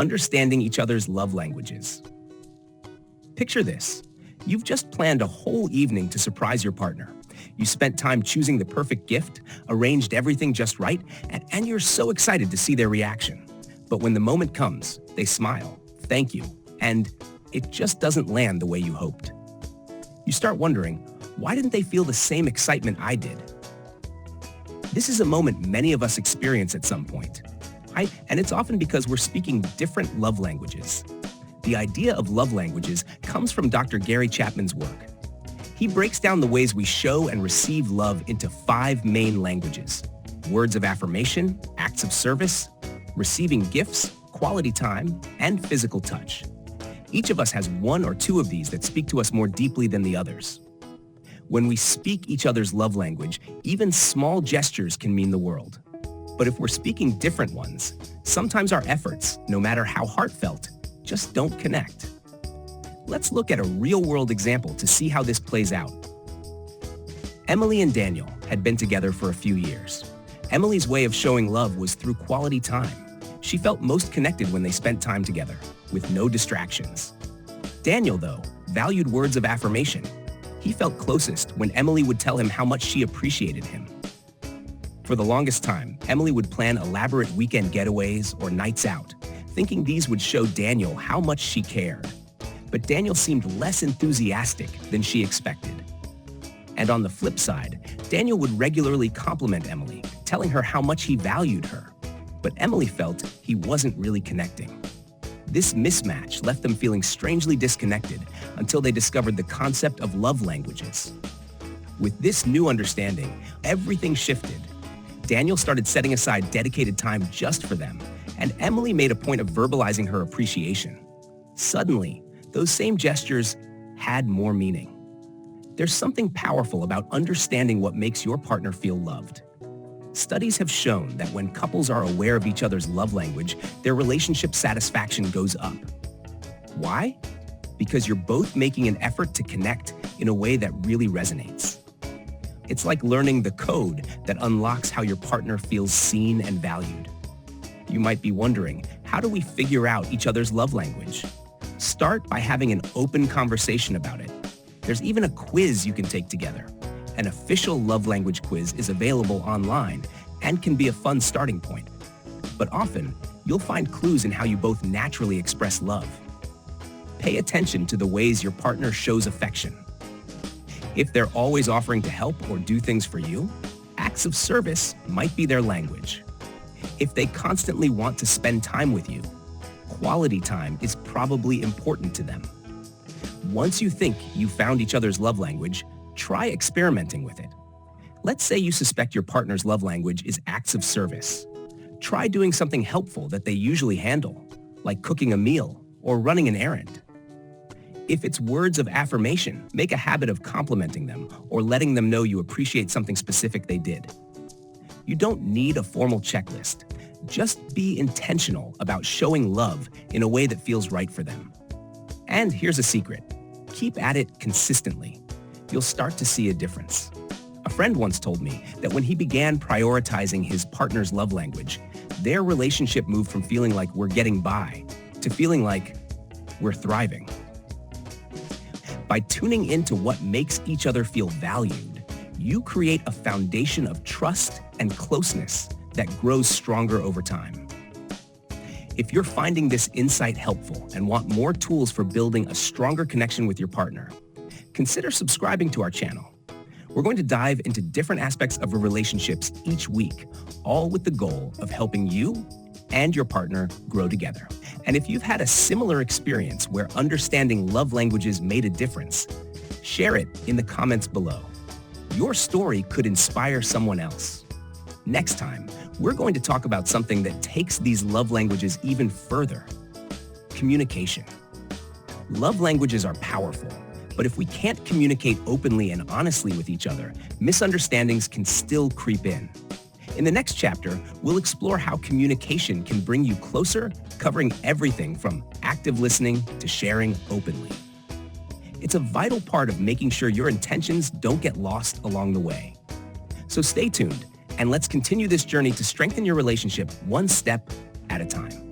Understanding each other's love languages. Picture this. You've just planned a whole evening to surprise your partner. You spent time choosing the perfect gift, arranged everything just right, and you're so excited to see their reaction. But when the moment comes, they smile, thank you, and it just doesn't land the way you hoped. You start wondering, why didn't they feel the same excitement I did? This is a moment many of us experience at some point, right? And it's often because we're speaking different love languages. The idea of love languages comes from Dr. Gary Chapman's work. He breaks down the ways we show and receive love into 5 main languages: words of affirmation, acts of service, receiving gifts, quality time, and physical touch. Each of us has 1 or 2 of these that speak to us more deeply than the others. When we speak each other's love language, even small gestures can mean the world. But if we're speaking different ones, sometimes our efforts, no matter how heartfelt, just don't connect. Let's look at a real-world example to see how this plays out. Emily and Daniel had been together for a few years. Emily's way of showing love was through quality time. She felt most connected when they spent time together, with no distractions. Daniel, though, valued words of affirmation. He felt closest when Emily would tell him how much she appreciated him. For the longest time, Emily would plan elaborate weekend getaways or nights out, thinking these would show Daniel how much she cared. But Daniel seemed less enthusiastic than she expected. And on the flip side, Daniel would regularly compliment Emily, telling her how much he valued her. But Emily felt he wasn't really connecting. This mismatch left them feeling strangely disconnected until they discovered the concept of love languages. With this new understanding, everything shifted. Daniel started setting aside dedicated time just for them, and Emily made a point of verbalizing her appreciation. Suddenly, those same gestures had more meaning. There's something powerful about understanding what makes your partner feel loved. Studies have shown that when couples are aware of each other's love language, their relationship satisfaction goes up. Why? Because you're both making an effort to connect in a way that really resonates. It's like learning the code that unlocks how your partner feels seen and valued. You might be wondering, how do we figure out each other's love language? Start by having an open conversation about it. There's even a quiz you can take together. An official love language quiz is available online and can be a fun starting point. But often, you'll find clues in how you both naturally express love. Pay attention to the ways your partner shows affection. If they're always offering to help or do things for you, acts of service might be their language. If they constantly want to spend time with you, quality time is probably important to them. Once you think you've found each other's love language, try experimenting with it. Let's say you suspect your partner's love language is acts of service. Try doing something helpful that they usually handle, like cooking a meal or running an errand. If it's words of affirmation, make a habit of complimenting them or letting them know you appreciate something specific they did. You don't need a formal checklist. Just be intentional about showing love in a way that feels right for them. And here's a secret. Keep at it consistently. You'll start to see a difference. A friend once told me that when he began prioritizing his partner's love language, their relationship moved from feeling like we're getting by to feeling like we're thriving. By tuning into what makes each other feel valued, you create a foundation of trust and closeness that grows stronger over time. If you're finding this insight helpful and want more tools for building a stronger connection with your partner, consider subscribing to our channel. We're going to dive into different aspects of your relationships each week, all with the goal of helping you and your partner grow together. And if you've had a similar experience where understanding love languages made a difference, share it in the comments below. Your story could inspire someone else. Next time, we're going to talk about something that takes these love languages even further: communication. Love languages are powerful, but if we can't communicate openly and honestly with each other, misunderstandings can still creep in. In the next chapter, we'll explore how communication can bring you closer, covering everything from active listening to sharing openly. It's a vital part of making sure your intentions don't get lost along the way. So stay tuned, and let's continue this journey to strengthen your relationship one step at a time.